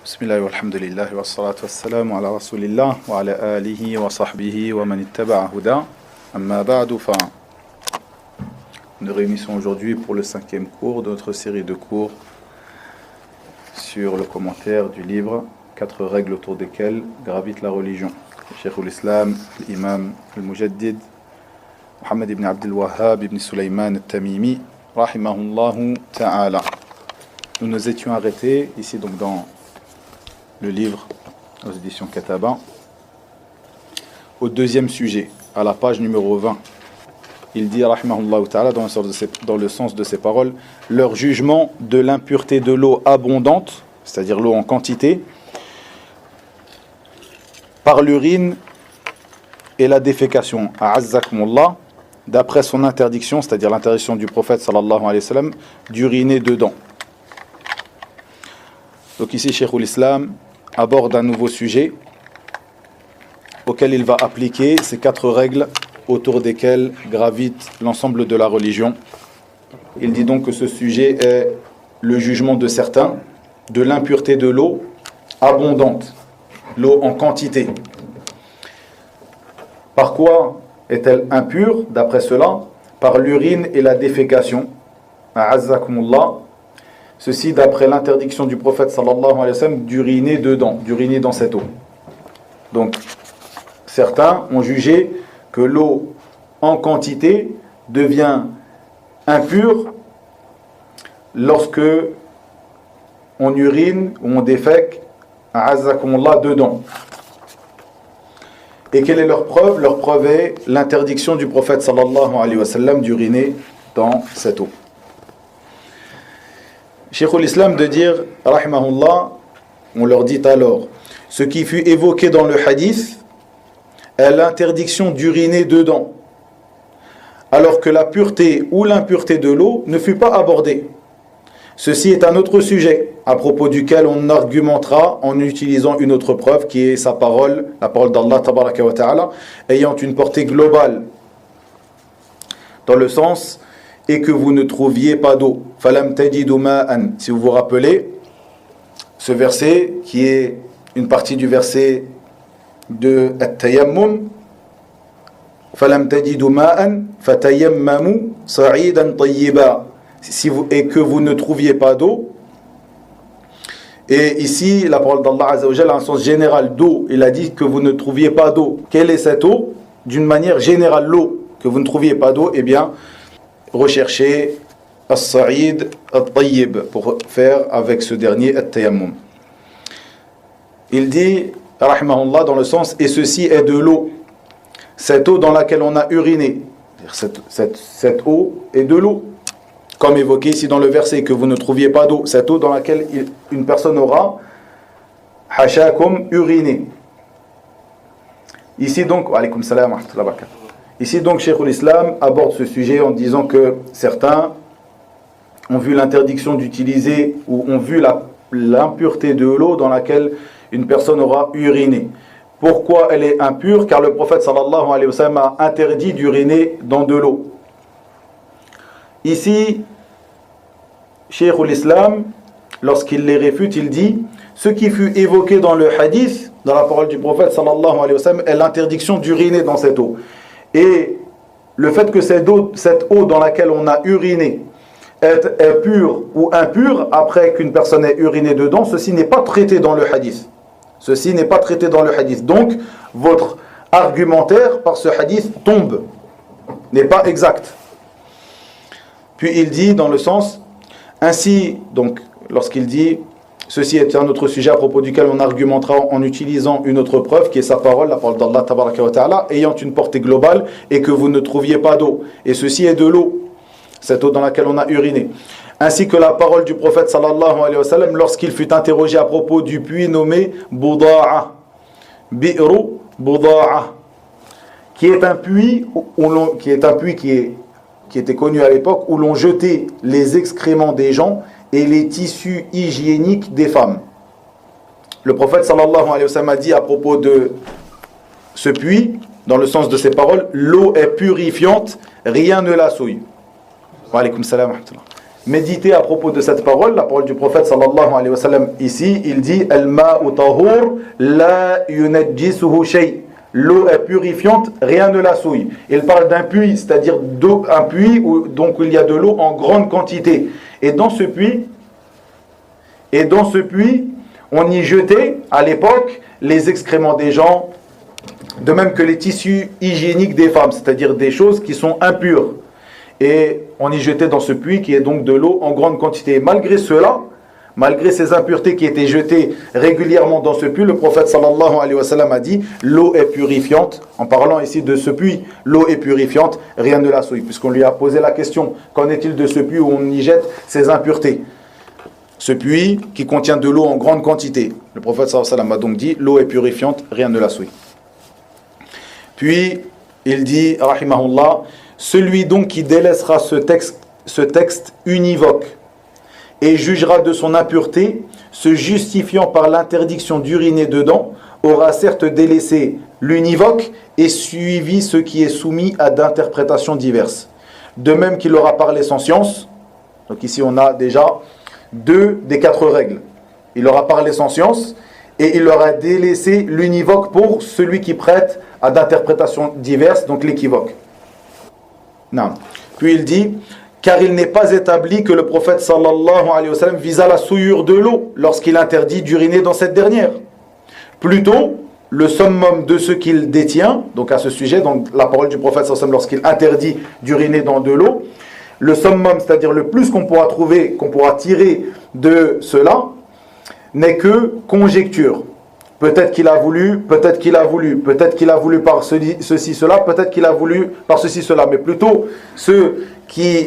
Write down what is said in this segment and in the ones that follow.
Bismillah walhamdulillah wa salatu wa salamu ala rasulillah wa ala alihi wa sahbihi wa man ittaba'a huda. Amma ba'du fa. Nous réunissons aujourd'hui pour le 5e cours de notre série de cours sur le commentaire du livre 4 règles autour desquelles gravite la religion. Cheikh l'Islam, l'imam al-Mujaddid, Muhammad ibn Abdul Wahhab ibn Sulaiman al-Tamimi, rahimahullahu ta'ala. Nous nous étions arrêtés ici donc dans le livre aux éditions Kataba au deuxième sujet, à la page numéro 20. Il dit rahimahullahu ta'ala dans le sens de ses paroles, leur jugement de l'impureté de l'eau abondante, c'est-à-dire l'eau en quantité, par l'urine et la défécation, a'azzakumullah, d'après son interdiction, c'est-à-dire l'interdiction du prophète sallallahu alayhi wa sallam, d'uriner dedans. Donc ici, Cheikh l'Islam aborde un nouveau sujet auquel il va appliquer ces 4 règles autour desquelles gravite l'ensemble de la religion. Il dit donc que ce sujet est le jugement de certains de l'impureté de l'eau abondante, l'eau en quantité. Par quoi est-elle impure, d'après cela? Par l'urine et la défécation. A'azzakumullah. Ceci d'après l'interdiction du prophète sallallahu alayhi wa sallam d'uriner dedans, d'uriner dans cette eau. Donc, certains ont jugé que l'eau en quantité devient impure lorsque on urine ou on défèque a'azzakumullah dedans. Et quelle est leur preuve? Leur preuve est l'interdiction du prophète sallallahu alayhi wa sallam d'uriner dans cette eau. Cheikh l'Islam de dire, rahimahullah, on leur dit alors, ce qui fut évoqué dans le hadith est l'interdiction d'uriner dedans, alors que la pureté ou l'impureté de l'eau ne fut pas abordée. Ceci est un autre sujet, à propos duquel on argumentera en utilisant une autre preuve, qui est sa parole, la parole d'Allah, tabaraka wa ta'ala, ayant une portée globale, dans le sens... et que vous ne trouviez pas d'eau. Falam tajidu ma'an. Si vous vous rappelez, ce verset, qui est une partie du verset de At-Tayammum, Falam tajidu ma'an, fatayammamu sa'idan tayyiba. Et que vous ne trouviez pas d'eau. Et ici, la parole d'Allah Azza wa Jalla a un sens général d'eau. Il a dit que vous ne trouviez pas d'eau. Quelle est cette eau? D'une manière générale, l'eau. Que vous ne trouviez pas d'eau, eh bien, rechercher as-sa'id at-tayyib pour faire avec ce dernier at-tayammum. Il dit rahimahullah dans le sens et ceci est de l'eau, cette eau dans laquelle on a uriné. Cette eau est de l'eau, comme évoqué ici dans le verset, que vous ne trouviez pas d'eau, cette eau dans laquelle une personne aura hashakum uriné. Ici donc, wa alaykum salam wa rahmatullahi wa barakatuh. Ici donc, Cheikh l'Islam aborde ce sujet en disant que certains ont vu l'interdiction d'utiliser ou ont vu l'impureté de l'eau dans laquelle une personne aura uriné. Pourquoi elle est impure? Car le prophète sallallahu alayhi wa sallam a interdit d'uriner dans de l'eau. Ici, Cheikh l'Islam, lorsqu'il les réfute, il dit ce qui fut évoqué dans le hadith, dans la parole du prophète sallallahu alayhi wa sallam, est l'interdiction d'uriner dans cette eau. Et le fait que cette eau dans laquelle on a uriné est pure ou impure après qu'une personne ait uriné dedans, ceci n'est pas traité dans le hadith. Ceci n'est pas traité dans le hadith. Donc, votre argumentaire par ce hadith tombe, n'est pas exact. Puis il dit dans le sens, ainsi, donc, lorsqu'il dit... Ceci est un autre sujet à propos duquel on argumentera en utilisant une autre preuve qui est sa parole, la parole d'Allah tabaraka wa ta'ala, ayant une portée globale et que vous ne trouviez pas d'eau. Et ceci est de l'eau, cette eau dans laquelle on a uriné. Ainsi que la parole du prophète sallallahu alayhi wa sallam lorsqu'il fut interrogé à propos du puits nommé Buda'a, Bi'ru Buda'a, qui est un puits qui était connu à l'époque où l'on jetait les excréments des gens et les tissus hygiéniques des femmes. Le prophète sallallahu alayhi wa sallam a dit à propos de ce puits, dans le sens de ses paroles, l'eau est purifiante, rien ne la souille. Wa alaykum salam wa rahmatullah. méditer à propos de cette parole, la parole du prophète sallallahu alayhi wa sallam ici, il dit Al-ma'u tahur la yunajjisuhu shay. L'eau est purifiante, rien ne la souille. Il parle d'un puits, c'est-à-dire un puits où donc il y a de l'eau en grande quantité. Et dans ce puits, on y jetait à l'époque les excréments des gens, de même que les tissus hygiéniques des femmes, c'est-à-dire des choses qui sont impures. Et on y jetait dans ce puits qui est donc de l'eau en grande quantité. Malgré cela, malgré ces impuretés qui étaient jetées régulièrement dans ce puits, le prophète sallallahu alayhi wa sallam a dit l'eau est purifiante. En parlant ici de ce puits, l'eau est purifiante, rien ne la souille. Puisqu'on lui a posé la question, qu'en est-il de ce puits où on y jette ces impuretés? Ce puits qui contient de l'eau en grande quantité. Le prophète sallallahu alayhi wa sallam a donc dit l'eau est purifiante, rien ne la souille. Puis il dit, rahimahullah, celui donc qui délaissera ce texte univoque et jugera de son impureté, se justifiant par l'interdiction d'uriner dedans, aura certes délaissé l'univoque et suivi ce qui est soumis à d'interprétations diverses. De même qu'il aura parlé sans science, donc ici on a déjà 2 des 4 règles. Il aura parlé sans science et il aura délaissé l'univoque pour celui qui prête à d'interprétations diverses, donc l'équivoque. Non. Puis il dit, car il n'est pas établi que le prophète sallallahu alayhi wa sallam visa la souillure de l'eau lorsqu'il interdit d'uriner dans cette dernière. Plutôt, le summum de ce qu'il détient, donc à ce sujet, donc la parole du prophète sallallahu alayhi wa sallam lorsqu'il interdit d'uriner dans de l'eau, le summum, c'est-à-dire le plus qu'on pourra trouver, qu'on pourra tirer de cela, n'est que conjecture. Peut-être qu'il a voulu, peut-être qu'il a voulu, peut-être qu'il a voulu par ceci, cela, peut-être qu'il a voulu par ceci, cela. Mais plutôt, ce qui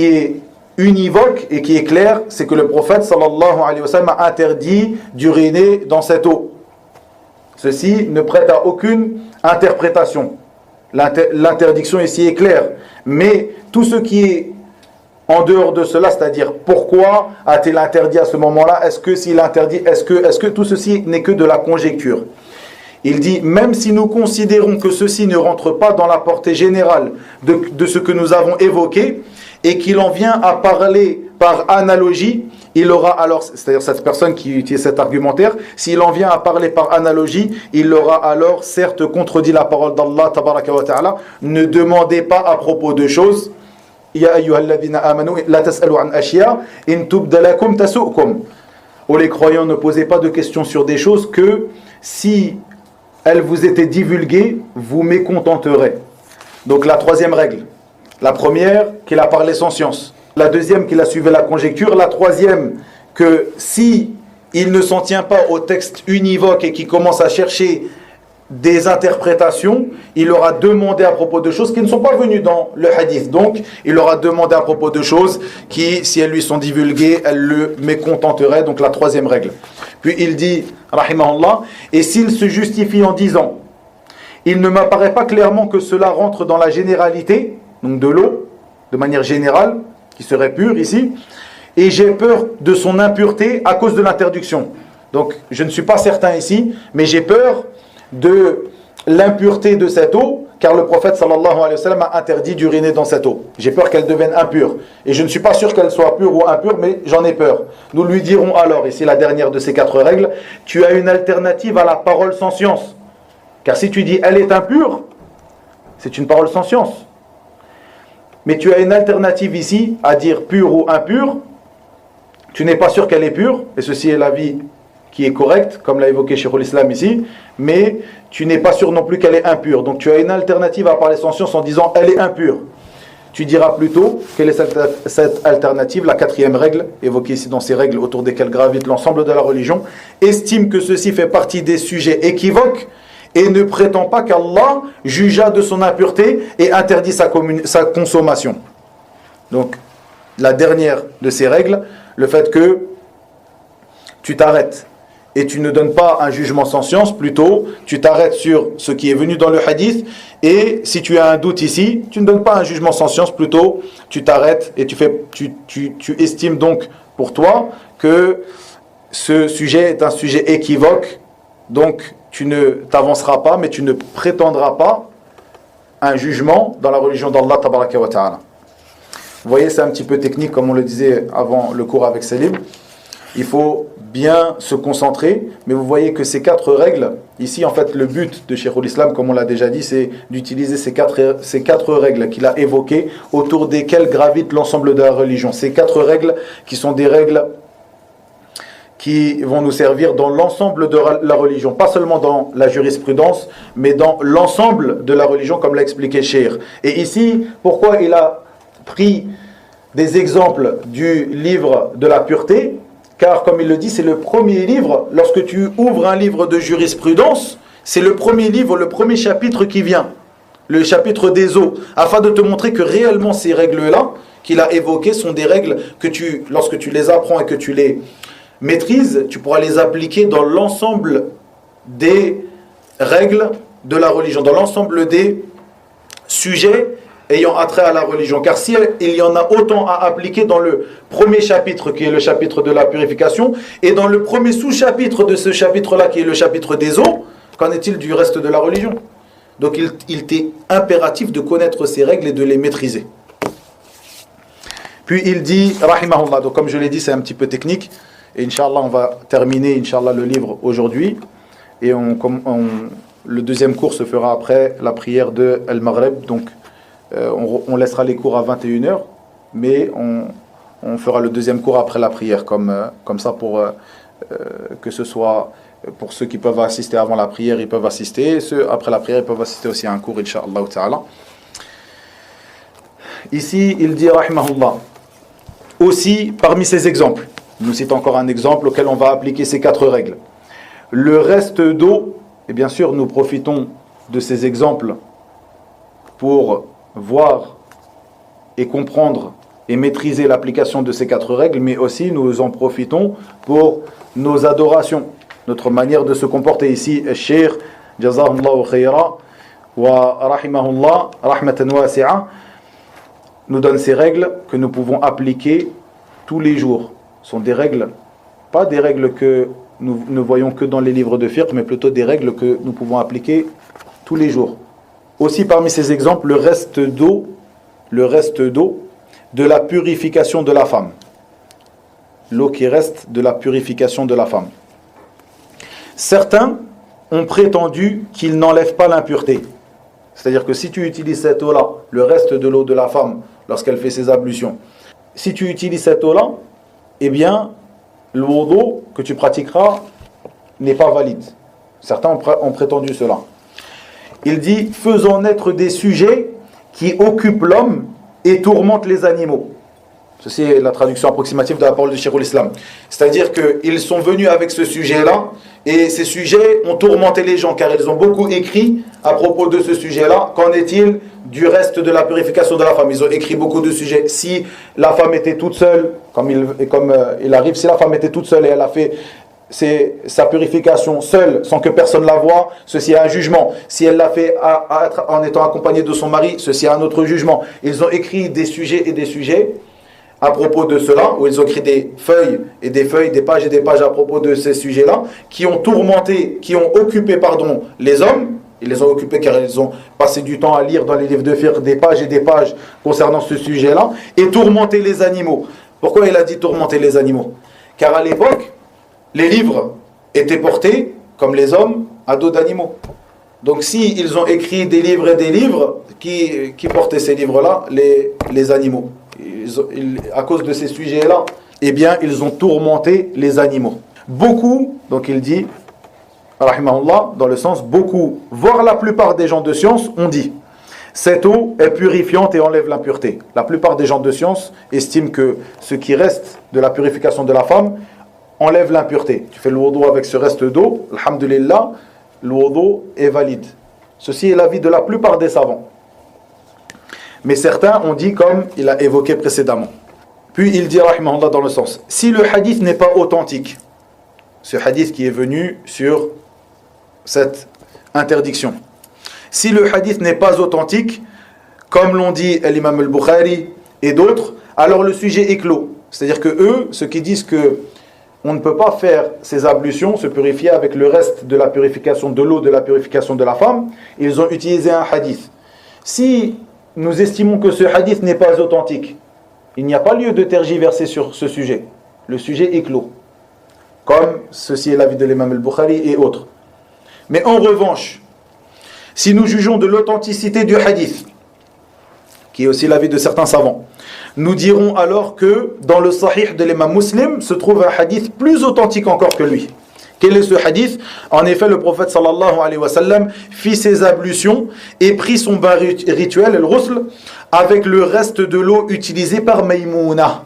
est univoque et qui est clair, c'est que le prophète sallallahu alayhi wa sallam a interdit d'uriner dans cette eau. Ceci ne prête à aucune interprétation. L'interdiction ici est claire. Mais tout ce qui est en dehors de cela, c'est-à-dire pourquoi a-t-il interdit à ce moment-là? Est-ce que s'il interdit, est-ce que tout ceci n'est que de la conjecture? Il dit, même si nous considérons que ceci ne rentre pas dans la portée générale de ce que nous avons évoqué, et qu'il en vient à parler par analogie, il aura alors, c'est-à-dire cette personne qui utilise cet argumentaire, s'il en vient à parler par analogie, il aura alors certes contredit la parole d'Allah, tabaraka wa ta'ala, ne demandez pas à propos de choses, Ya ayyuhalladhina amanu la tas'alu an ashya in tubda lakum tasu'kum. Ô les croyants, ne posez pas de questions sur des choses que si elles vous étaient divulguées, vous mécontenterez. Donc la troisième règle. La première, qu'il a parlé sans science. La deuxième, qu'il a suivi la conjecture. La troisième, que si il ne s'en tient pas au texte univoque et qu'il commence à chercher des interprétations, il aura demandé à propos de choses qui ne sont pas venues dans le hadith. Donc, il aura demandé à propos de choses qui, si elles lui sont divulguées, elles le mécontenteraient. Donc, la troisième règle. Puis il dit, rahimahullah, et s'il se justifie en disant, il ne m'apparaît pas clairement que cela rentre dans la généralité, donc de l'eau, de manière générale, qui serait pure ici, et j'ai peur de son impureté à cause de l'interdiction. Donc, je ne suis pas certain ici, mais j'ai peur de l'impureté de cette eau, car le prophète sallallahu alayhi wa sallam a interdit d'uriner dans cette eau. J'ai peur qu'elle devienne impure. Et je ne suis pas sûr qu'elle soit pure ou impure, mais j'en ai peur. Nous lui dirons alors, ici la dernière de ces 4 règles, tu as une alternative à la parole sans science. Car si tu dis elle est impure, c'est une parole sans science. Mais tu as une alternative ici à dire pure ou impure. Tu n'es pas sûr qu'elle est pure, et ceci est l'avis qui est correcte, comme l'a évoqué Cheikh l'Islam ici, mais tu n'es pas sûr non plus qu'elle est impure. Donc tu as une alternative à parler sans science en disant elle est impure. Tu diras plutôt quelle est cette alternative, la 4e règle, évoquée ici dans ces règles autour desquelles gravite l'ensemble de la religion, estime que ceci fait partie des sujets équivoques et ne prétend pas qu'Allah jugea de son impureté et interdit sa consommation. Donc la dernière de ces règles, le fait que tu t'arrêtes et tu ne donnes pas un jugement sans science, plutôt tu t'arrêtes sur ce qui est venu dans le hadith, et si tu as un doute ici, tu ne donnes pas un jugement sans science, plutôt tu t'arrêtes et tu estimes donc pour toi que ce sujet est un sujet équivoque, donc tu ne t'avanceras pas, mais tu ne prétendras pas un jugement dans la religion d'Allah tabaraka wa ta'ala. Vous voyez, c'est un petit peu technique, comme on le disait avant le cours avec Selim. Il faut bien se concentrer, mais vous voyez que ces 4 règles, ici en fait le but de Cheikh al-Islam, comme on l'a déjà dit, c'est d'utiliser ces quatre règles qu'il a évoquées, autour desquelles gravite l'ensemble de la religion. Ces 4 règles qui sont des règles qui vont nous servir dans l'ensemble de la religion, pas seulement dans la jurisprudence, mais dans l'ensemble de la religion, comme l'a expliqué Cheikh. Et ici, pourquoi il a pris des exemples du livre de la pureté? Car, comme il le dit, c'est le premier livre, lorsque tu ouvres un livre de jurisprudence, c'est le premier livre, le premier chapitre qui vient, le chapitre des eaux, afin de te montrer que réellement ces règles-là, qu'il a évoquées, sont des règles que lorsque tu les apprends et que tu les maîtrises, tu pourras les appliquer dans l'ensemble des règles de la religion, dans l'ensemble des sujets ayant attrait à la religion. Car s'il y en a autant à appliquer dans le premier chapitre, qui est le chapitre de la purification, et dans le premier sous-chapitre de ce chapitre-là, qui est le chapitre des eaux, qu'en est-il du reste de la religion? Donc il t'est impératif de connaître ces règles et de les maîtriser. Puis il dit, rahimahullah, donc comme je l'ai dit, c'est un petit peu technique, et Inch'Allah, on va terminer, Inch'Allah, le livre aujourd'hui, et le deuxième cours se fera après la prière de Al-Maghrib, donc on laissera les cours à 21h, mais on fera le deuxième cours après la prière, comme ça, pour que ce soit, pour ceux qui peuvent assister avant la prière, ils peuvent assister, et ceux après la prière, ils peuvent assister aussi à un cours, Inch'Allah ta'ala. Ici, il dit, rahimahullah, aussi, parmi ces exemples, il nous cite encore un exemple auquel on va appliquer ces 4 règles. Le reste d'eau, et bien sûr, nous profitons de ces exemples pour voir et comprendre et maîtriser l'application de ces 4 règles, mais aussi nous en profitons pour nos adorations, notre manière de se comporter. Ici, Cheikh, Jazahullahu khayra, wa rahimahullah, rahmatan wasi'a, nous donne ces règles que nous pouvons appliquer tous les jours. Ce sont des règles, pas des règles que nous ne voyons que dans les livres de fiqh, mais plutôt des règles que nous pouvons appliquer tous les jours. Aussi parmi ces exemples, le reste d'eau de la purification de la femme. L'eau qui reste de la purification de la femme. Certains ont prétendu qu'il n'enlève pas l'impureté. C'est-à-dire que si tu utilises cette eau-là, le reste de l'eau de la femme, lorsqu'elle fait ses ablutions, si tu utilises cette eau-là, eh bien, le wudu que tu pratiqueras n'est pas valide. Certains ont prétendu cela. Il dit, faisant naître des sujets qui occupent l'homme et tourmentent les animaux. Ceci est la traduction approximative de la parole de Cheikh al-Islam. C'est-à-dire qu'ils sont venus avec ce sujet-là, et ces sujets ont tourmenté les gens, car ils ont beaucoup écrit à propos de ce sujet-là. Qu'en est-il du reste de la purification de la femme? Ils ont écrit beaucoup de sujets. Si la femme était toute seule, comme il arrive, si la femme était toute seule et elle a fait sa purification seule, sans que personne la voie, ceci est un jugement. Si elle l'a fait en étant accompagnée de son mari, ceci est un autre jugement. Ils ont écrit des sujets et des sujets à propos de cela, où ils ont écrit des feuilles et des feuilles, des pages et des pages à propos de ces sujets-là, qui ont occupé les hommes. Ils les ont occupés car ils ont passé du temps à lire dans les livres de fiqh des pages et des pages concernant ce sujet-là, et tourmenter les animaux. Pourquoi il a dit tourmenter les animaux? Car à l'époque, les livres étaient portés, comme les hommes, à dos d'animaux. Donc si ils ont écrit des livres et des livres, qui portaient ces livres-là? Les animaux. À cause de ces sujets-là, eh bien, ils ont tourmenté les animaux. Beaucoup, donc il dit, rahimahullah, dans le sens, beaucoup, voire la plupart des gens de science ont dit, cette eau est purifiante et enlève l'impureté. La plupart des gens de science estiment que ce qui reste de la purification de la femme enlève l'impureté. Tu fais le wudu avec ce reste d'eau, alhamdulillah, le wudu est valide. Ceci est l'avis de la plupart des savants. Mais certains ont dit comme il a évoqué précédemment. Puis il dit, rahimahullah, dans le sens, si le hadith n'est pas authentique, ce hadith qui est venu sur cette interdiction, si le hadith n'est pas authentique, comme l'ont dit l'imam al-Bukhari et d'autres, alors le sujet est clos. C'est-à-dire que eux, ceux qui disent que on ne peut pas faire ces ablutions, se purifier avec le reste de la purification de l'eau, de la purification de la femme, ils ont utilisé un hadith. Si nous estimons que ce hadith n'est pas authentique, Il n'y a pas lieu de tergiverser sur ce sujet. Le sujet est clos. Comme ceci est l'avis de l'imam al-Bukhari et autres. Mais en revanche, si nous jugeons de l'authenticité du hadith, qui est aussi l'avis de certains savants, nous dirons alors que dans le sahih de l'imam Muslim se trouve un hadith plus authentique encore que lui. Quel est ce hadith? En effet, le prophète sallallahu alayhi wa sallam fit ses ablutions et prit son bain rituel, le ghusl, avec le reste de l'eau utilisée par Maïmouna.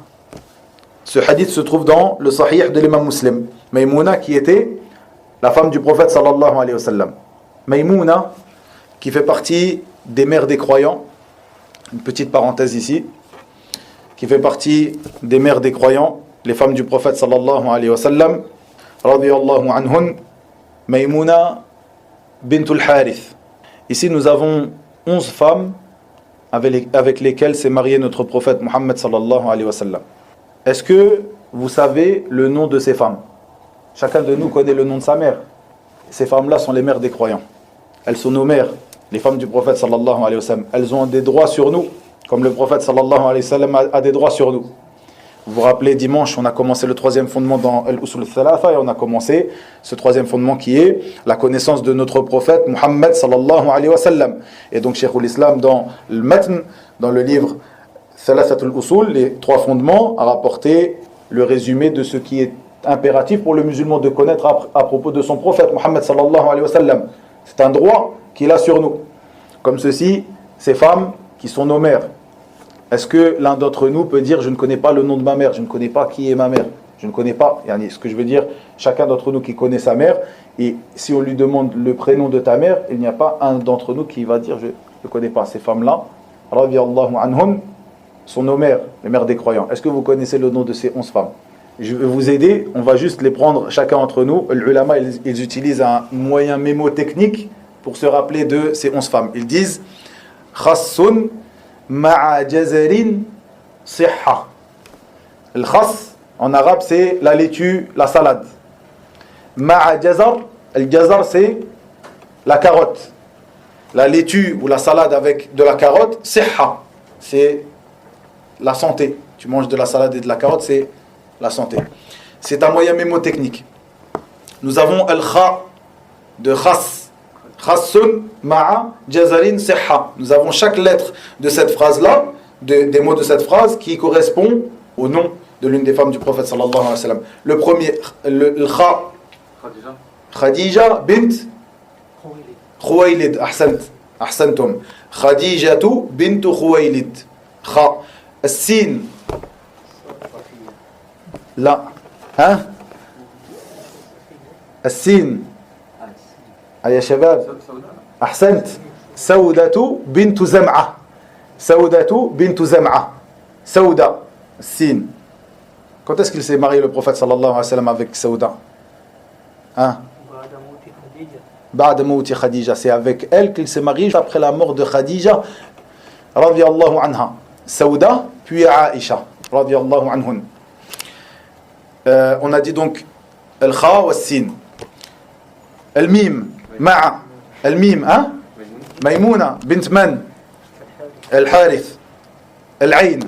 Ce hadith se trouve dans le sahih de l'imam Muslim. Maïmouna qui était la femme du prophète sallallahu alayhi wa sallam. Maïmouna qui fait partie des mères des croyants, une petite parenthèse ici, qui fait partie des mères des croyants, les femmes du prophète sallallahu alayhi wa sallam, radiyallahu anhun, Maïmouna bint al-Harith. Ici nous avons 11 femmes avec lesquelles s'est marié notre prophète Muhammad sallallahu alayhi wa sallam. Est-ce que vous savez le nom de ces femmes? Chacun de nous connaît le nom de sa mère. Ces femmes-là sont les mères des croyants. Elles sont nos mères, les femmes du prophète sallallahu alayhi wa sallam. Elles ont des droits sur nous, comme le prophète sallallahu alayhi wa sallam a des droits sur nous. Vous vous rappelez, dimanche, on a commencé le troisième fondement dans Al-Usul al-Thalatha et on a commencé ce troisième fondement qui est la connaissance de notre prophète Muhammad sallallahu alayhi wa sallam. Et donc, Cheikh l'Islam, dans le Matn, dans le livre Thalathatul Usul, les trois fondements, a rapporté le résumé de ce qui est impératif pour le musulman de connaître à propos de son prophète Muhammad sallallahu alayhi wa sallam. C'est un droit qu'il a sur nous. Comme ceci, ces femmes qui sont nos mères. Est-ce que l'un d'entre nous peut dire « Je ne connais pas le nom de ma mère, je ne connais pas qui est ma mère, je ne connais pas ». Ce que je veux dire, chacun d'entre nous qui connaît sa mère, et si on lui demande le prénom de ta mère, il n'y a pas un d'entre nous qui va dire « Je ne connais pas ». Ces femmes-là, radiyallahu anhum, sont nos mères, les mères des croyants. Est-ce que vous connaissez le nom de ces 11 femmes? Je vais vous aider, on va juste les prendre chacun entre nous. Les ulama, ils utilisent un moyen mémotechnique pour se rappeler de ces 11 femmes. Ils disent « Khassun ma'a jazarin sihha ». Le khass, en arabe, c'est la laitue, la salade. Ma'a jazar, le jazar, c'est la carotte. La laitue ou la salade avec de la carotte, sihha, c'est la santé. Tu manges de la salade et de la carotte, c'est la santé. C'est un moyen mémotechnique. Nous avons al-kha de khass. Khassun ma'a jazarin sihha. Nous avons chaque lettre de cette phrase-là, des mots de cette phrase, qui correspond au nom de l'une des femmes du prophète sallallahu alayhi wa sallam. Le premier, le kha, Khadija bint Khuwaylid. Ahsantum. Khadijatu bint Khuwaylid. Kha. As-sin. لا ها السين يا شباب أحسنت سودة بنت زمعة سودة بنت زمعة سودة السين. Quand est-ce qu'il s'est marié le prophète sallallahu alayhi wa sallam avec Saouda? Hein? بعد موت Khadija. C'est avec elle qu'il s'est marié après la mort de Khadija radiyallahu anha. Saouda puis Aïcha radiyallahu anhun. On a dit donc al-kha wa al-sin. Al-mim ma'a al-mim, hein? Maïmouna bint man? Al-Harith. Al-ayn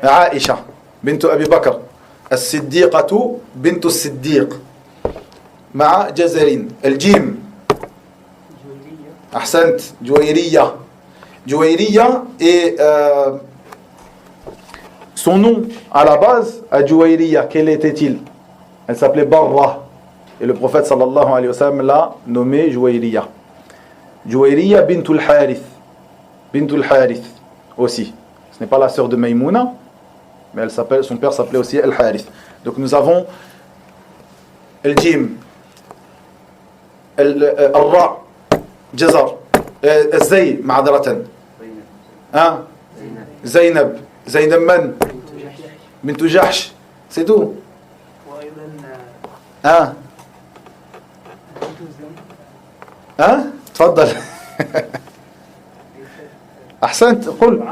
Aïcha bint Abi Bakr. As-Siddiqatu bint as-Siddiq ma'a jazarin. Al-jim ahsant Juwayriya. Juwayriya est son nom à la base, à Juwayriya, quel était-il? Elle s'appelait Barra. Et le prophète sallallahu alayhi wa sallam l'a nommée Juwayriya. Juwayriya bintul Harith. Bintul Harith aussi. Ce n'est pas la sœur de Maïmouna, mais son père s'appelait aussi Al-Harith. Donc nous avons Al-Jim, Al-Ra, Jazar, Al-Zay, ma'adratan. Zainab. Zainab man? Bint Jahsh. C'est tout. Hein? تفضل. أحسنت. قل.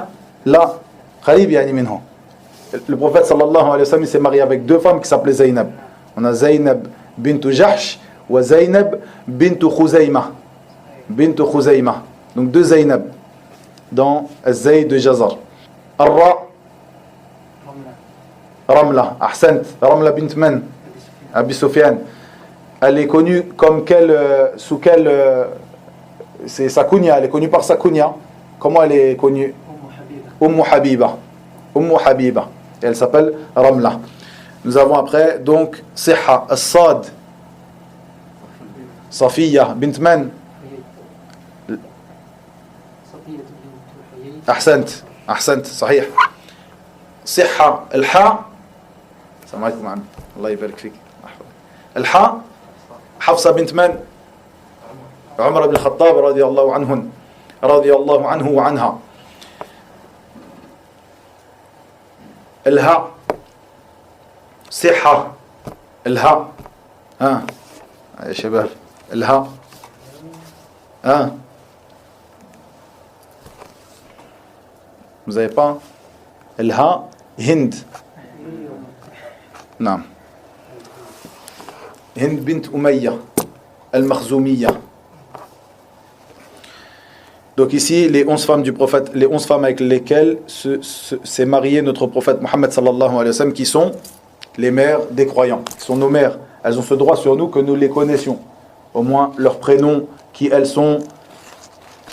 لا. قريب يعني منه. Le prophète sallallahu alayhi wa sallam s'est marié avec deux femmes qui s'appelaient Zainab. On a Zainab bint Jahsh ou Zainab bint Khuzayma. Bint Khuzayma. Donc deux Zainab dans Al-Zay de Jazar. Ar-Ra Ramla, Ahsant, Ramla bint Man, Abi Sufyan. Elle est connue comme sous quelle c'est sa kunya, elle est connue par sa kunya. Comment elle est connue? Ummu Habiba. Ummu Habiba. Et elle s'appelle Ramla. Nous avons après donc Siha, As-Sad, Safiya bint Man. أحسنت صحيح صحة الحاء السلام عليكم عم الله يبارك فيك الحاء حفصة بنت من عمر بن الخطاب رضي الله عنه وعنها الهاء صحة الهاء ها يا شباب الهاء ها Vous n'avez pas Elha Hind. Non. Hind bint Umayya Al-Makhzoumiyya. Donc ici, les 11 femmes du prophète, les 11 femmes avec lesquelles s'est marié notre prophète Mohammed sallallahu alayhi wa sallam, qui sont les mères des croyants, qui sont nos mères. Elles ont ce droit sur nous que nous les connaissions. Au moins leurs prénoms, qui elles sont,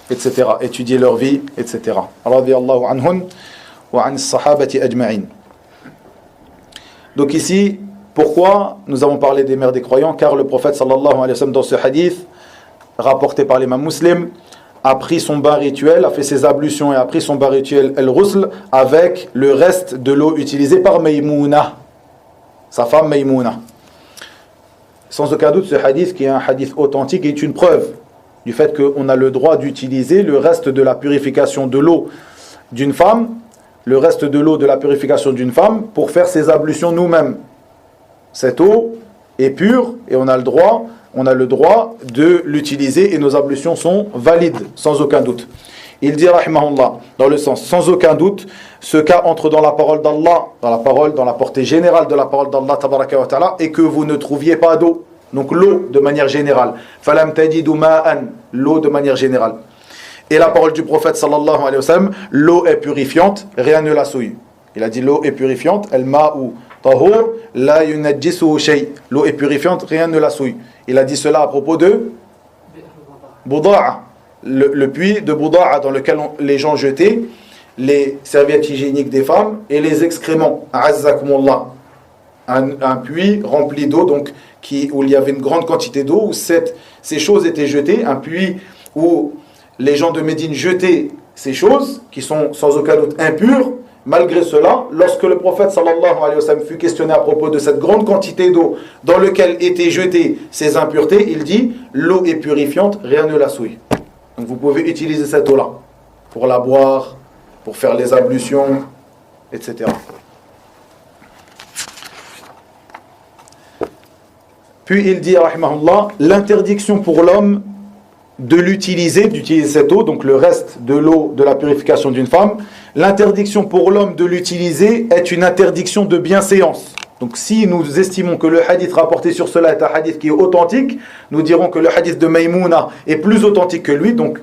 etc. Étudier leur vie, etc. Radiyallahu anhun wa an sahabati ajma'in. Donc ici, pourquoi nous avons parlé des mères des croyants? Car le prophète sallallahu alayhi wa sallam, dans ce hadith rapporté par l'imam Muslim, a pris son bain rituel, a fait ses ablutions et a pris son bain rituel al-ghusl avec le reste de l'eau utilisée par Maymouna, sa femme Maymouna. Sans aucun doute, ce hadith, qui est un hadith authentique, est une preuve du fait qu'on a le droit d'utiliser le reste de la purification de l'eau d'une femme, le reste de l'eau de la purification d'une femme pour faire ses ablutions nous-mêmes. Cette eau est pure et on a le droit de l'utiliser et nos ablutions sont valides, sans aucun doute. Il dit, rahimahullah, dans le sens, sans aucun doute, ce cas entre dans la parole d'Allah, dans la portée générale de la parole d'Allah, tabaraka wa ta'ala, et que vous ne trouviez pas d'eau. Donc l'eau de manière générale. Falam tajidu ma'an, l'eau de manière générale. Et la parole du prophète sallallahu alayhi wa sallam, l'eau est purifiante, rien ne la souille. Il a dit l'eau est purifiante, el ma'u tahur, la yunajjisuhu shay. L'eau est purifiante, rien ne la souille. Il a dit cela à propos de Bouda'a, le puits de Bouda'a dans lequel les gens jetaient les serviettes hygiéniques des femmes et les excréments. A'azzakumullah. Un puits rempli d'eau, donc où il y avait une grande quantité d'eau, où ces choses étaient jetées, un puits où les gens de Médine jetaient ces choses, qui sont sans aucun doute impures. Malgré cela, lorsque le prophète sallallahu alayhi wa sallam fut questionné à propos de cette grande quantité d'eau dans laquelle étaient jetées ces impuretés, il dit « L'eau est purifiante, rien ne la souille ». Donc vous pouvez utiliser cette eau-là pour la boire, pour faire les ablutions, etc. Puis il dit, rahimahullah, l'interdiction pour l'homme d'utiliser cette eau, donc le reste de l'eau de la purification d'une femme, l'interdiction pour l'homme de l'utiliser est une interdiction de bienséance. Donc si nous estimons que le hadith rapporté sur cela est un hadith qui est authentique, nous dirons que le hadith de Maymouna est plus authentique que lui, donc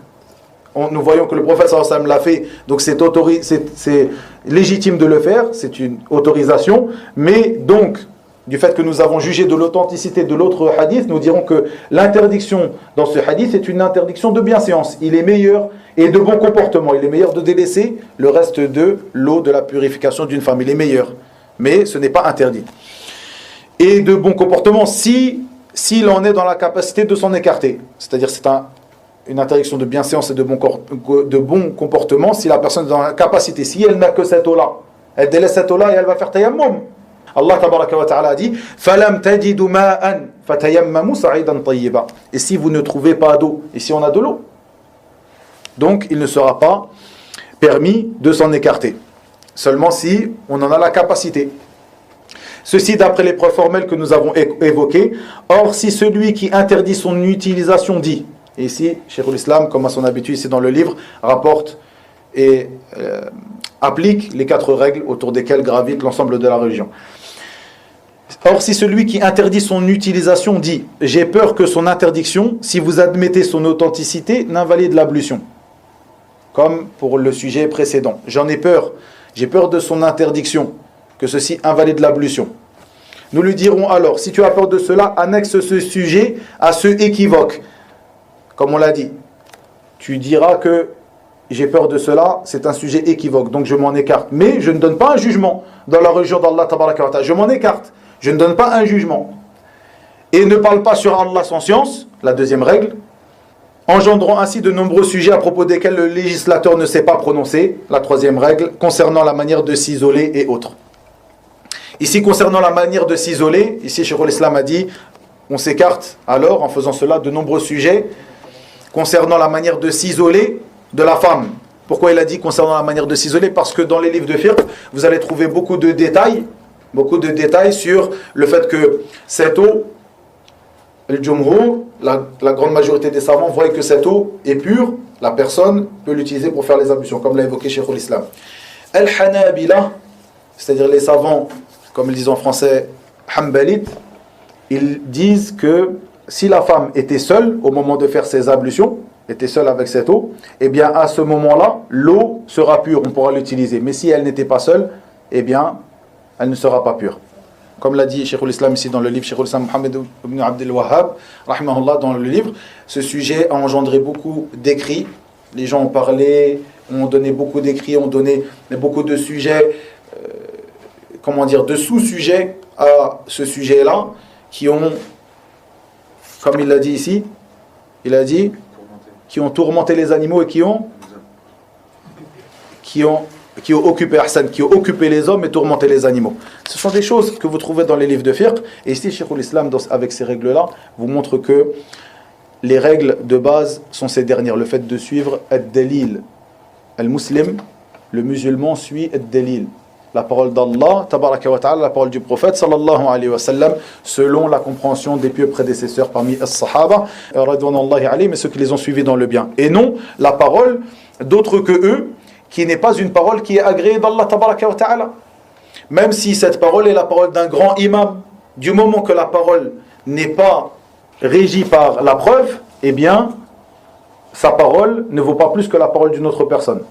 nous voyons que le prophète sallallahu alayhi wa sallam l'a fait, donc c'est légitime de le faire, c'est une autorisation, mais donc du fait que nous avons jugé de l'authenticité de l'autre hadith, nous dirons que l'interdiction dans ce hadith est une interdiction de bienséance. Il est meilleur et de bon comportement. Il est meilleur de délaisser le reste de l'eau de la purification d'une femme. Il est meilleur, mais ce n'est pas interdit. Et de bon comportement s'il en est dans la capacité de s'en écarter. C'est-à-dire c'est une interdiction de bienséance et de bon comportement si la personne est dans la capacité. Si elle n'a que cette eau-là, elle délaisse cette eau-là et elle va faire tayammum. Allah tabaraka wa ta'ala a dit falam tajidu ma'an fatayammamu sa'idan tayyiba. Et si vous ne trouvez pas d'eau, et si on a de l'eau, donc il ne sera pas permis de s'en écarter, seulement si on en a la capacité. Ceci d'après les preuves formelles que nous avons évoquées. Or si celui qui interdit son utilisation dit, et ici Cheikh l'Islam, comme à son habitude ici dans le livre, rapporte et applique les 4 règles autour desquelles gravite l'ensemble de la religion. Or, si celui qui interdit son utilisation dit « J'ai peur que son interdiction, si vous admettez son authenticité, n'invalide l'ablution », comme pour le sujet précédent. J'ai peur de son interdiction, que ceci invalide l'ablution. Nous lui dirons alors, si tu as peur de cela, annexe ce sujet à ce équivoque. Comme on l'a dit, tu diras que j'ai peur de cela, c'est un sujet équivoque, donc je m'en écarte. Mais je ne donne pas un jugement dans la religion d'Allah tabaraka wa ta'ala. Je m'en écarte, je ne donne pas un jugement. Et ne parle pas sur Allah sans science, la deuxième règle, engendrant ainsi de nombreux sujets à propos desquels le législateur ne s'est pas prononcé, la troisième règle, concernant la manière de s'isoler et autres. Ici, concernant la manière de s'isoler, ici, Cheikh al-Islam a dit, on s'écarte alors, en faisant cela, de nombreux sujets concernant la manière de s'isoler de la femme. Pourquoi il a dit concernant la manière de s'isoler? Parce que dans les livres de fiqh, vous allez trouver beaucoup de détails sur le fait que cette eau, le jumhur, la grande majorité des savants voient que cette eau est pure, la personne peut l'utiliser pour faire les ablutions, comme l'a évoqué Cheikh al-Islam. Al-Hanabila, c'est-à-dire les savants, comme ils disent en français, Hanbalites, ils disent que si la femme était seule au moment de faire ses ablutions, était seule avec cette eau, eh bien à ce moment-là, l'eau sera pure, on pourra l'utiliser. Mais si elle n'était pas seule, eh bien, elle ne sera pas pure. Comme l'a dit Cheikh al-Islam ici dans le livre, Cheikh al-Islam Mohammed ibn Abdel Wahhab, rahimahullah, dans le livre, ce sujet a engendré beaucoup d'écrits. Les gens ont parlé, ont donné beaucoup d'écrits, ont donné beaucoup de sujets, de sous-sujets à ce sujet-là, qui ont, comme il l'a dit ici, il a dit, qui ont tourmenté les animaux et qui ont occupé les hommes et tourmenté les animaux. Ce sont des choses que vous trouvez dans les livres de fiqh. Et ici, Cheikh al-Islam, avec ces règles-là, vous montre que les règles de base sont ces dernières. Le fait de suivre ad-dalil. Al-muslim, le musulman suit ad-dalil. La parole d'Allah, tabaraka wa ta'ala, la parole du prophète, sallallahu alayhi wa sallam, selon la compréhension des pieux prédécesseurs parmi as-sahaba, radouanallahi alayhi, mais ceux qui les ont suivis dans le bien. Et non la parole d'autres que eux, qui n'est pas une parole qui est agréée d'Allah, tabaraka wa ta'ala. Même si cette parole est la parole d'un grand imam, du moment que la parole n'est pas régie par la preuve, eh bien, sa parole ne vaut pas plus que la parole d'une autre personne.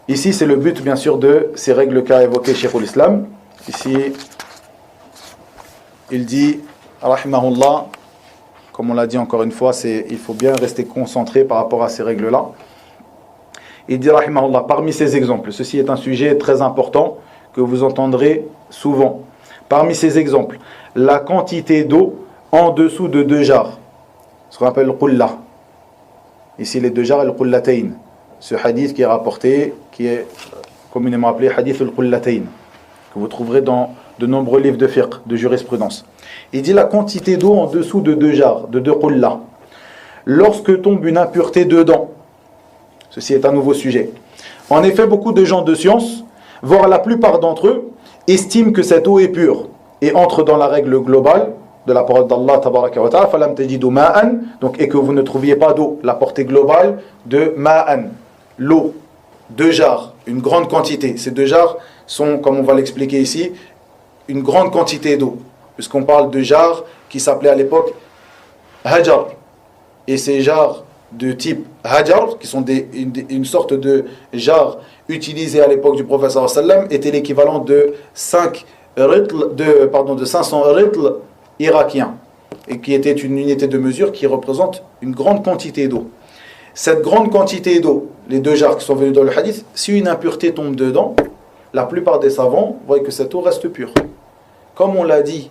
Ici, c'est le but, bien sûr, de ces règles qu'a évoqué Cheikh al-Islam. Ici, il dit, rahimahullah, comme on l'a dit encore une fois, il faut bien rester concentré par rapport à ces règles-là. Il dit, rahimahullah, parmi ces exemples, ceci est un sujet très important que vous entendrez souvent. Parmi ces exemples, la quantité d'eau en dessous de 2 jarres, ce qu'on appelle le qulla. Ici, les 2 jarres, le qullatayn. Ce hadith qui est rapporté, qui est communément appelé hadith al-qullatayn, que vous trouverez dans de nombreux livres de fiqh, de jurisprudence. Il dit la quantité d'eau en dessous de 2 jarres, de 2 qulla. Lorsque tombe une impureté dedans, ceci est un nouveau sujet. En effet, beaucoup de gens de science, voire la plupart d'entre eux, estiment que cette eau est pure et entre dans la règle globale de la parole d'Allah tabaraka wa ta'ala, falam tajidu ma'an, donc, et que vous ne trouviez pas d'eau, la portée globale de ma'an, l'eau, 2 jarres, une grande quantité. Ces 2 jarres sont, comme on va l'expliquer ici, une grande quantité d'eau, puisqu'on parle de jarres qui s'appelaient à l'époque hajar, et ces jarres de type hajar, qui sont une sorte de jarres utilisées à l'époque du prophète sallallahu alayhi wa sallam, étaient l'équivalent de 500 ritl irakiens, et qui était une unité de mesure qui représente une grande quantité d'eau. Cette grande quantité d'eau, les 2 jarres qui sont venus dans le hadith, si une impureté tombe dedans, la plupart des savants voient que cette eau reste pure. Comme on l'a dit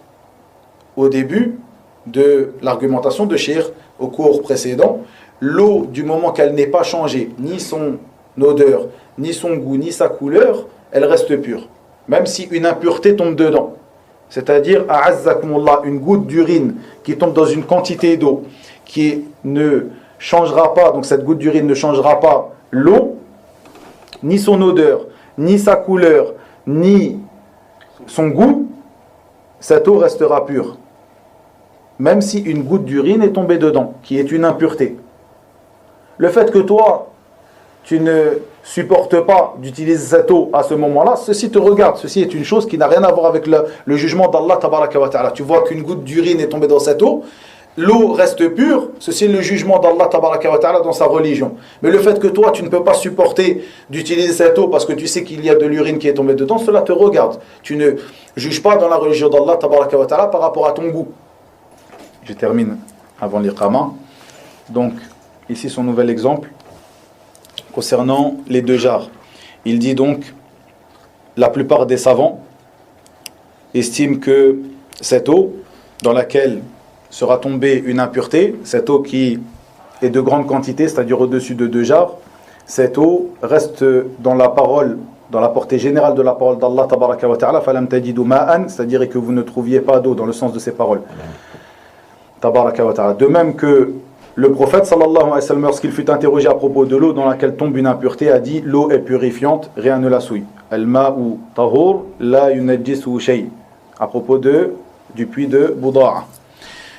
au début de l'argumentation de Cheikh au cours précédent, l'eau, du moment qu'elle n'est pas changée, ni son odeur, ni son goût, ni sa couleur, elle reste pure. Même si une impureté tombe dedans. C'est-à-dire, a'azzakumullah, une goutte d'urine qui tombe dans une quantité d'eau qui ne changera pas, donc cette goutte d'urine ne changera pas l'eau, ni son odeur, ni sa couleur, ni son goût, cette eau restera pure. Même si une goutte d'urine est tombée dedans, qui est une impureté. Le fait que toi, tu ne supportes pas d'utiliser cette eau à ce moment-là, ceci te regarde. Ceci est une chose qui n'a rien à voir avec le jugement d'Allah tabaraka wa ta'ala. Tu vois qu'une goutte d'urine est tombée dans cette eau, l'eau reste pure, ceci est le jugement d'Allah tabaraka wa ta'ala dans sa religion. Mais le fait que toi, tu ne peux pas supporter d'utiliser cette eau parce que tu sais qu'il y a de l'urine qui est tombée dedans, cela te regarde. Tu ne juges pas dans la religion d'Allah tabaraka wa ta'ala par rapport à ton goût. Je termine avant l'iqama. Donc, ici son nouvel exemple concernant les 2 jarres. Il dit donc, la plupart des savants estiment que cette eau dans laquelle sera tombée une impureté, cette eau qui est de grande quantité, c'est-à-dire au-dessus de 2 jarres, cette eau reste dans la parole, dans la portée générale de la parole d'Allah tabaraka wa ta'ala, falam tajidu ma'an, c'est-à-dire que vous ne trouviez pas d'eau dans le sens de ces paroles. Tabaraka wa ta'ala. De même que le prophète sallallahu alayhi wa sallam, lorsqu'il fut interrogé à propos de l'eau dans laquelle tombe une impureté, a dit l'eau est purifiante, rien ne la souille. Al-ma'u tahur la yunajjisu shay. À propos du puits de Bouda'a.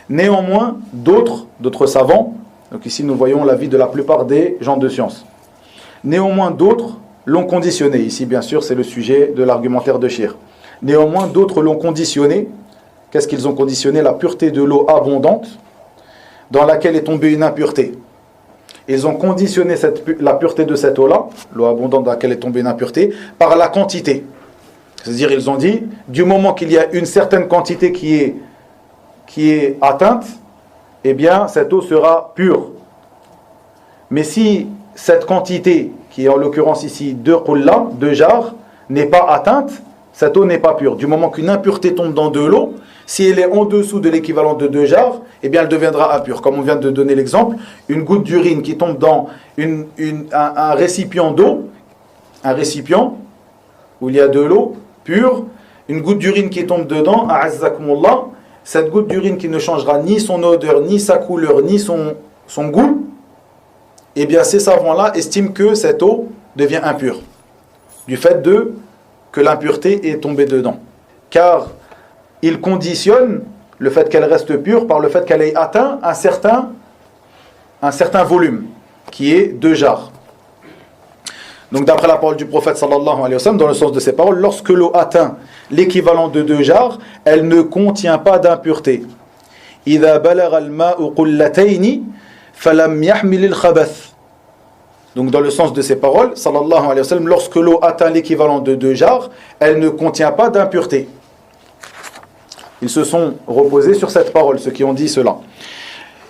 Néanmoins, d'autres savants, donc ici nous voyons l'avis de la plupart des gens de science. Néanmoins, d'autres l'ont conditionné. Ici, bien sûr, c'est le sujet de l'argumentaire de Shir. Néanmoins, d'autres l'ont conditionné. Qu'est-ce qu'ils ont conditionné? La pureté de l'eau abondante dans laquelle est tombée une impureté. Ils ont conditionné la pureté de cette eau-là, l'eau abondante dans laquelle est tombée une impureté, par la quantité. C'est-à-dire, ils ont dit, du moment qu'il y a une certaine quantité qui est atteinte, eh bien, cette eau sera pure. Mais si cette quantité, qui est en l'occurrence ici 2 qullah, 2 jarres, n'est pas atteinte, cette eau n'est pas pure. Du moment qu'une impureté tombe dans de l'eau, si elle est en dessous de l'équivalent de 2 jarres, eh bien, elle deviendra impure. Comme on vient de donner l'exemple, une goutte d'urine qui tombe dans un récipient d'eau, un récipient où il y a de l'eau pure, une goutte d'urine qui tombe dedans, a'azzakumullah, cette goutte d'urine qui ne changera ni son odeur, ni sa couleur, ni son goût, eh bien ces savants-là estiment que cette eau devient impure, du fait que l'impureté est tombée dedans. Car ils conditionnent le fait qu'elle reste pure par le fait qu'elle ait atteint un certain volume, qui est 2 jarres. Donc d'après la parole du prophète sallallahu alayhi wa sallam, dans le sens de ces paroles, lorsque l'eau atteint l'équivalent de 2 jarres, elle ne contient pas d'impureté. إِذَا بَلَغَ الْمَاءُ قُلَّتَيْنِ فَلَمْ يَحْمِلِ الْخَبَثِ. Donc dans le sens de ces paroles, sallallahu alayhi wa sallam, lorsque l'eau atteint l'équivalent de 2 jarres, elle ne contient pas d'impureté. Ils se sont reposés sur cette parole, ceux qui ont dit cela.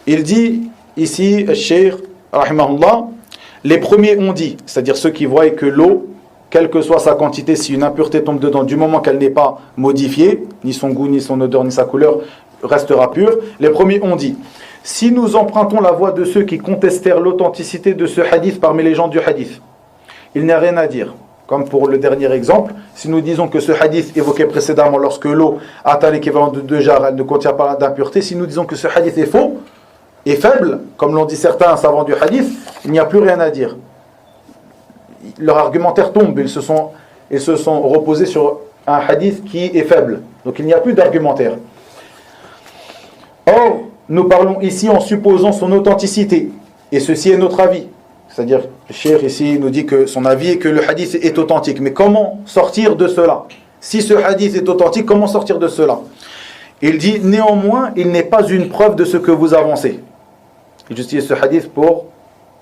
Il dit ici, Cheikh, rahimahullah, les premiers ont dit, c'est-à-dire ceux qui voient que l'eau, quelle que soit sa quantité, si une impureté tombe dedans, du moment qu'elle n'est pas modifiée, ni son goût, ni son odeur, ni sa couleur, restera pure, les premiers ont dit, si nous empruntons la voie de ceux qui contestèrent l'authenticité de ce hadith parmi les gens du hadith, il n'y a rien à dire. Comme pour le dernier exemple, si nous disons que ce hadith évoqué précédemment, lorsque l'eau atteint l'équivalent de 2 jarres, elle ne contient pas d'impureté, si nous disons que ce hadith est faux, est faible, comme l'ont dit certains savants du hadith, il n'y a plus rien à dire. Leur argumentaire tombe, ils se sont reposés sur un hadith qui est faible. Donc il n'y a plus d'argumentaire. Or, nous parlons ici en supposant son authenticité. Et ceci est notre avis. C'est-à-dire, le cheikh ici nous dit que son avis est que le hadith est authentique. Mais comment sortir de cela? Si ce hadith est authentique, comment sortir de cela? Il dit, néanmoins, il n'est pas une preuve de ce que vous avancez. Il justifie ce hadith pour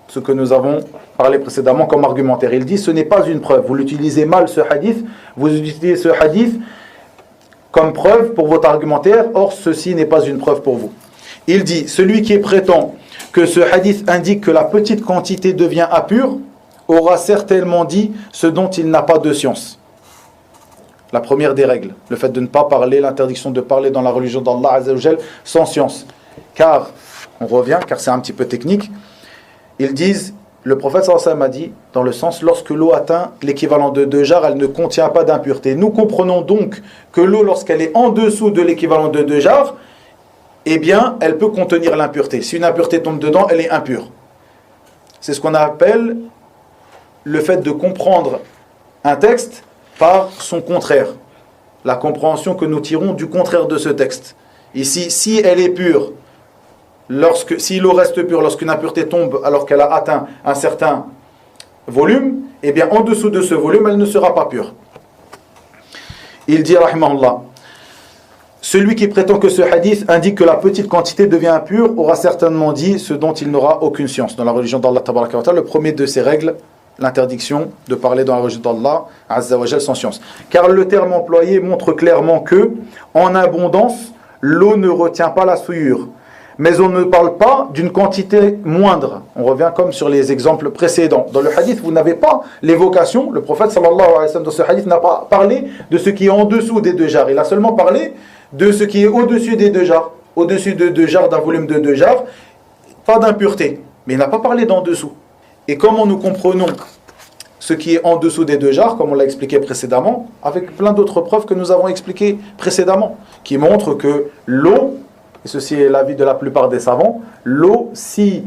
ce que nous avons parlé précédemment comme argumentaire. Il dit, ce n'est pas une preuve. Vous l'utilisez mal, ce hadith. Vous utilisez ce hadith comme preuve pour votre argumentaire. Or, ceci n'est pas une preuve pour vous. Il dit, celui qui prétend que ce hadith indique que la petite quantité devient impure, aura certainement dit ce dont il n'a pas de science. La première des règles, le fait de ne pas parler, l'interdiction de parler dans la religion d'Allah Azza wa Jal sans science. Car, on revient, car c'est un petit peu technique, ils disent, le prophète sallallahu alayhi wa sallam a dit, dans le sens, lorsque l'eau atteint l'équivalent de 2 jarres, elle ne contient pas d'impureté. Nous comprenons donc que l'eau, lorsqu'elle est en dessous de l'équivalent de 2 jarres, eh bien, elle peut contenir l'impureté. Si une impureté tombe dedans, elle est impure. C'est ce qu'on appelle le fait de comprendre un texte par son contraire. La compréhension que nous tirons du contraire de ce texte. Ici, si elle est pure, si l'eau reste pure, lorsqu'une impureté tombe alors qu'elle a atteint un certain volume, eh bien, en dessous de ce volume, elle ne sera pas pure. Il dit, rahimahullah, celui qui prétend que ce hadith indique que la petite quantité devient impure aura certainement dit ce dont il n'aura aucune science. Dans la religion d'Allah tabaraka wa ta'ala, le premier de ces règles, l'interdiction de parler dans la religion d'Allah azza wa jal sans science. Car le terme employé montre clairement que, en abondance, l'eau ne retient pas la souillure. Mais on ne parle pas d'une quantité moindre. On revient comme sur les exemples précédents. Dans le hadith, vous n'avez pas l'évocation. Le prophète sallallahu alayhi wa sallam dans ce hadith n'a pas parlé de ce qui est en dessous des 2 jarres. Il a seulement parlé de ce qui est au-dessus des 2 jarres. Au-dessus de 2 jarres, d'un volume de 2 jarres, pas d'impureté. Mais il n'a pas parlé d'en dessous. Et comment nous comprenons ce qui est en dessous des 2 jarres, comme on l'a expliqué précédemment, avec plein d'autres preuves que nous avons expliquées précédemment, qui montrent que l'eau, et ceci est l'avis de la plupart des savants, l'eau, si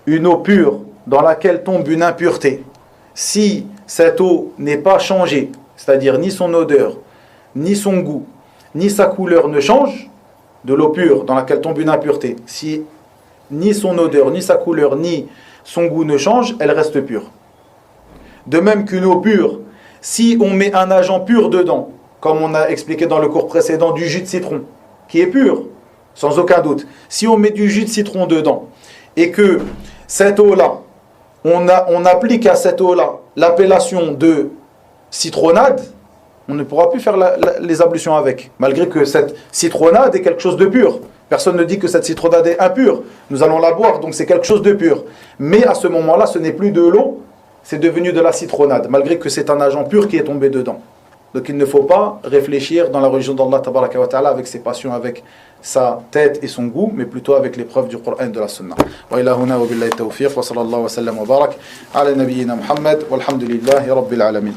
une eau pure dans laquelle tombe une impureté, si cette eau n'est pas changée, c'est-à-dire ni son odeur, ni son goût, ni sa couleur ne change, de l'eau pure dans laquelle tombe une impureté, si ni son odeur, ni sa couleur, ni son goût ne change, elle reste pure. De même qu'une eau pure, si on met un agent pur dedans, comme on a expliqué dans le cours précédent du jus de citron, qui est pur, sans aucun doute. Si on met du jus de citron dedans et que cette eau-là, on applique à cette eau-là l'appellation de citronnade, on ne pourra plus faire les ablutions avec, malgré que cette citronnade est quelque chose de pur. Personne ne dit que cette citronnade est impure. Nous allons la boire, donc c'est quelque chose de pur. Mais à ce moment-là, ce n'est plus de l'eau, c'est devenu de la citronnade, malgré que c'est un agent pur qui est tombé dedans. Donc il ne faut pas réfléchir dans la religion d'Allah tabaraka wa ta'ala avec ses passions, avec sa tête et son goût, mais plutôt avec les preuves du Coran et de la Sunna. Wa ila huna wa billahi tawfiq wa sallallahu wa sallam wa barak ala nabiyyina Muhammad walhamdulillahi rabbil alamin.